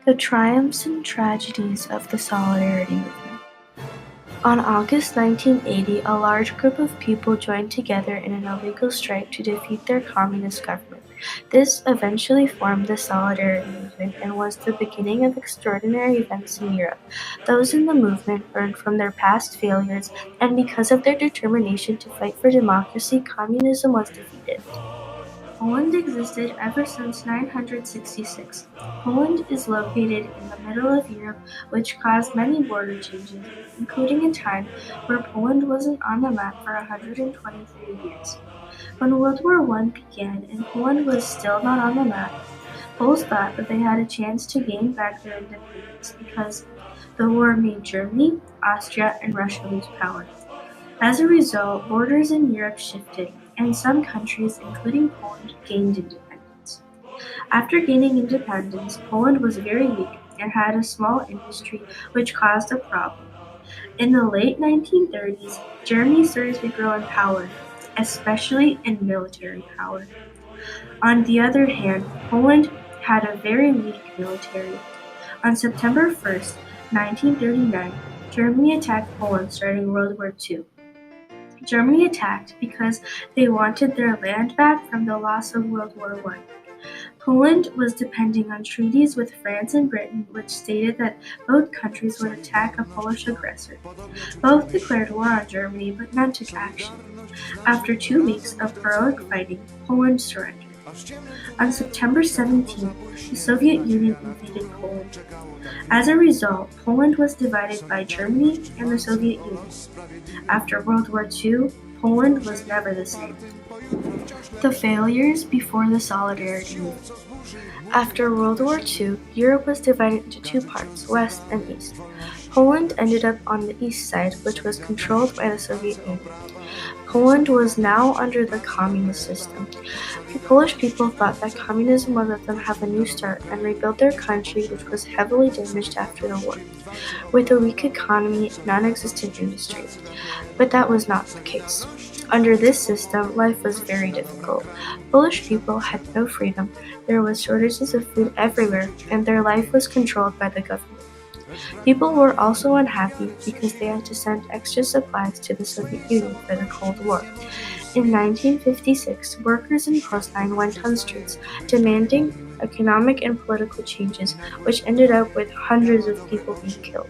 The triumphs and tragedies of the Solidarity Movement. On August 1980, a large group of people joined together in an illegal strike to defeat their communist government. This eventually formed the Solidarity Movement and was the beginning of extraordinary events in Europe. Those in the movement learned from their past failures, and because of their determination to fight for democracy, communism was defeated. Poland existed ever since 966. Poland is located in the middle of Europe, which caused many border changes, including a time where Poland wasn't on the map for 123 years. When World War I began and Poland was still not on the map, Poles thought that they had a chance to gain back their independence because the war made Germany, Austria, and Russia lose power. As a result, borders in Europe shifted, and some countries, including Poland, gained independence. After gaining independence, Poland was very weak and had a small industry, which caused a problem. In the late 1930s, Germany started to grow in power, especially in military power. On the other hand, Poland had a very weak military. On September 1st, 1939, Germany attacked Poland, starting World War II. Germany attacked because they wanted their land back from the loss of World War I. Poland was depending on treaties with France and Britain, which stated that both countries would attack a Polish aggressor. Both declared war on Germany, but none took action. After 2 weeks of heroic fighting, Poland surrendered. On September 17th, the Soviet Union invaded Poland. As a result, Poland was divided by Germany and the Soviet Union. After World War II, Poland was never the same. The failures before the Solidarity Movement. After World War II, Europe was divided into two parts, West and East. Poland ended up on the east side, which was controlled by the Soviet Union. Poland was now under the communist system. The Polish people thought that communism would let them have a new start and rebuild their country, which was heavily damaged after the war, with a weak economy and non-existent industry. But that was not the case. Under this system, life was very difficult. Polish people had no freedom, there was shortages of food everywhere, and their life was controlled by the government. People were also unhappy because they had to send extra supplies to the Soviet Union for the Cold War. In 1956, workers in Poznan went on streets demanding economic and political changes, which ended up with hundreds of people being killed.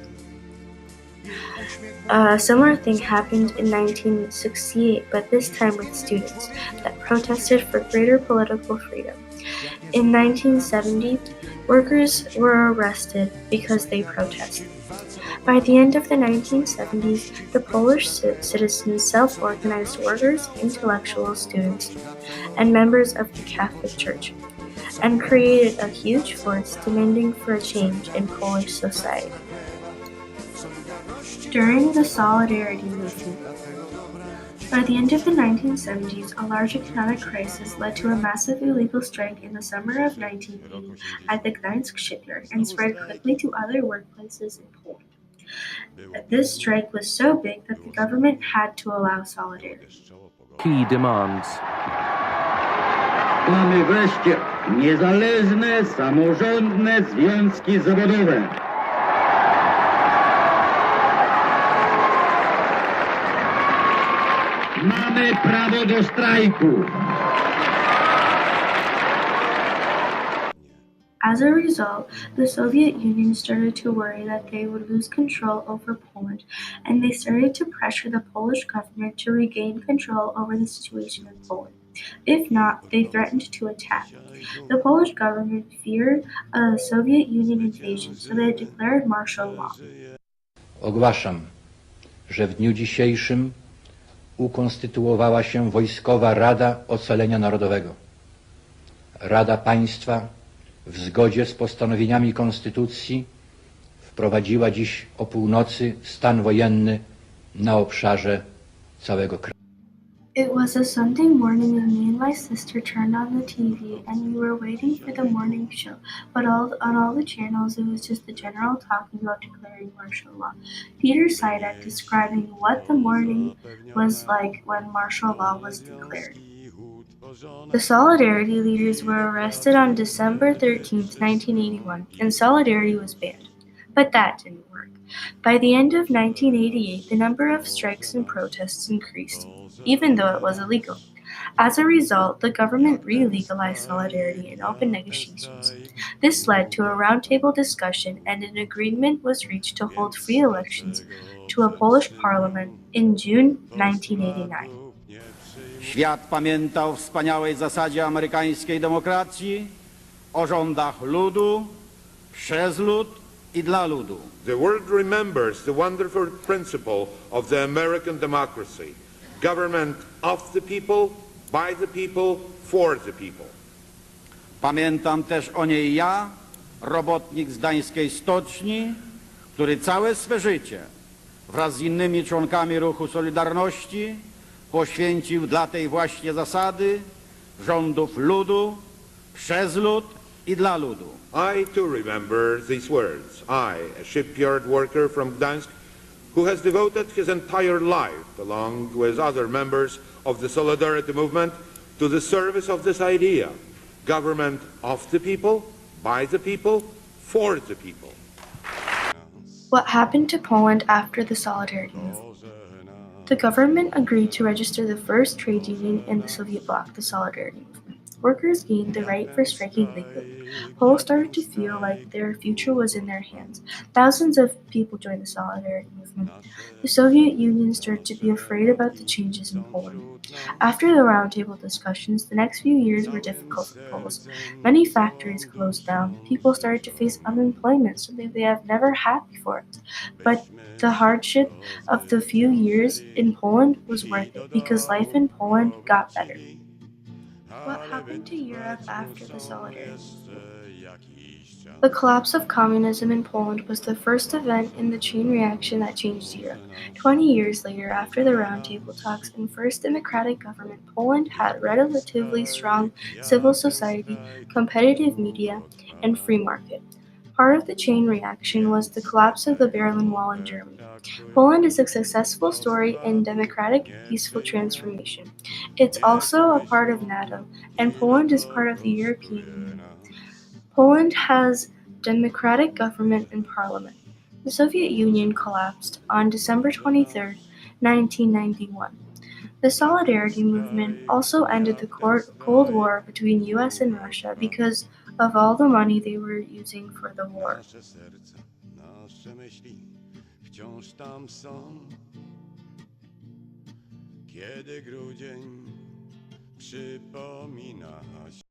A similar thing happened in 1968, but this time with students that protested for greater political freedom. In 1970, workers were arrested because they protested. By the end of the 1970s, the Polish citizens self-organized workers, intellectuals, students, and members of the Catholic Church, and created a huge force demanding for a change in Polish society. During the Solidarity Movement, by the end of the 1970s, a large economic crisis led to a massive illegal strike in the summer of 1980 at the Gdańsk shipyard and spread quickly to other workplaces in Poland. This strike was so big that the government had to allow solidarity. Key demands. Mamy wreszcie niezależne, samorządne związki zawodowe. Mamy prawo do strajku. As a result, the Soviet Union started to worry that they would lose control over Poland, and they started to pressure the Polish government to regain control over the situation in Poland. If not, they threatened to attack. The Polish government feared a Soviet Union invasion, so they declared martial law. Ogłaszam, że w dniu dzisiejszym ukonstytuowała się Wojskowa Rada Ocalenia Narodowego. Rada Państwa w zgodzie z postanowieniami Konstytucji wprowadziła dziś o północy stan wojenny na obszarze całego kraju. It was a Sunday morning and me and my sister turned on the TV and we were waiting for the morning show, but on all the channels it was just the general talking about declaring martial law. Peter Sidak describing what the morning was like when martial law was declared. The Solidarity leaders were arrested on December 13, 1981, and Solidarity was banned. But that didn't work. By the end of 1988, the number of strikes and protests increased, even though it was illegal. As a result, the government re-legalized Solidarity and opened negotiations. This led to a roundtable discussion, and an agreement was reached to hold free elections to a Polish parliament in June 1989. Świat pamięta o wspaniałej zasadzie amerykańskiej demokracji, o rządach ludu, przez lud i dla ludu. The world remembers the wonderful principle of the American democracy, government of the people, by the people, for the people. Pamiętam też o niej ja, robotnik z gdańskiej stoczni, który całe swe życie wraz z innymi członkami ruchu Solidarności poświęcił dla tej właśnie zasady rządów ludu, przez lud i dla ludu. I too remember these words. I, a shipyard worker from Gdańsk, who has devoted his entire life, along with other members of the Solidarity movement, to the service of this idea. Government of the people, by the people, for the people. What happened to Poland after the Solidarity movement? The government agreed to register the first trade union in the Soviet bloc, the Solidarity movement. Workers gained the right for striking legally. Poles started to feel like their future was in their hands. Thousands of people joined the Solidarity movement. The Soviet Union started to be afraid about the changes in Poland. After the roundtable discussions, the next few years were difficult for Poles. Many factories closed down. People started to face unemployment, something they have never had before. But the hardship of the few years in Poland was worth it because life in Poland got better. What happened to Europe after the Solidarity movement? The collapse of communism in Poland was the first event in the chain reaction that changed Europe. 20 years later, after the roundtable talks and first democratic government, Poland had relatively strong civil society, competitive media, and free market. Part of the chain reaction was the collapse of the Berlin Wall in Germany. Poland is a successful story in democratic, peaceful transformation. It's also a part of NATO, and Poland is part of the European Union. Poland has democratic government and parliament. The Soviet Union collapsed on December 23, 1991. The Solidarity movement also ended the Cold War between US and Russia because of all the money they were using for the war. Nasze myśli wciąż tam są, kiedy grudzień przypomina się.